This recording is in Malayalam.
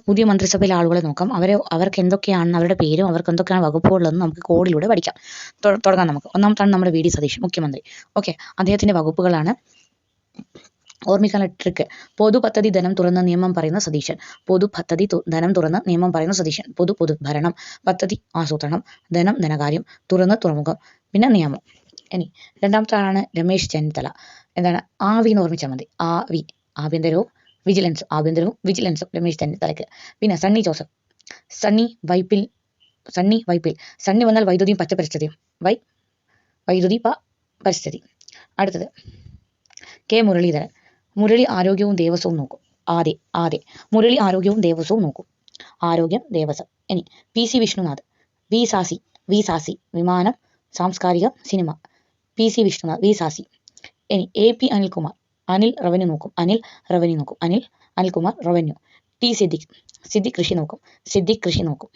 പുതിയ മന്ത്രിസഭയിലെ ആളുകളെ നോക്കാം. അവർക്ക് എന്തൊക്കെയാണ് അവരുടെ പേരും അവർക്ക് എന്തൊക്കെയാണ് വകുപ്പുകളെന്ന് നമുക്ക് കോഡിലൂടെ പഠിക്കാം. തുടങ്ങാം നമുക്ക്. ഒന്നാമത്താണ് നമ്മുടെ വി ഡി സതീശൻ, മുഖ്യമന്ത്രി. ഓക്കെ, അദ്ദേഹത്തിന്റെ വകുപ്പുകളാണ്. ഓർമ്മിക്കാനുള്ള ട്രിക്ക്: പൊതുപദ്ധതി ധനം തുറന്ന നിയമം പറയുന്ന സതീശൻ. പൊതുപദ്ധതി ധനം തുറന്ന നിയമം പറയുന്ന സതീശൻ. പൊതുഭരണം, പദ്ധതി ആസൂത്രണം, ധനം ധനകാര്യം, തുറന്ന് തുറമുഖം, പിന്നെ നിയമം. ഇനി രണ്ടാമത്തെ ആളാണ് രമേശ് ചെന്നിത്തല. എന്താണ്? ആവി എന്ന് ഓർമ്മിച്ചാൽ മതി. ആവി, ആഭ്യന്തരവും വിജിലൻസും രമേശ് ചെന്നിത്തലയ്ക്ക്. പിന്നെ സണ്ണി ജോസഫ്, സണ്ണി വൈപ്പിൽ. സണ്ണി വന്നാൽ വൈദ്യുതിയും പച്ച പരിസ്ഥിതിയും. വൈദ്യുതി പരിസ്ഥിതി. അടുത്തത് കെ മുരളീധരൻ. മുരളി ആരോഗ്യവും ദേവസ്വവും നോക്കും. മുരളി ആരോഗ്യവും ദേവസ്വവും നോക്കും. ആരോഗ്യം, ദേവസ്വം. ഇനി പി സി വിഷ്ണുനാഥ്, വിസാസി, വിമാനം, സാംസ്കാരികം, സിനിമ. പി സി വിഷ്ണുനാഥ്, വിസാസി. ഇനി എ പി അനിൽകുമാർ, റവന്യൂ നോക്കും. അനിൽകുമാർ റവന്യൂ. ടി സിദ്ദിഖ് കൃഷി നോക്കും.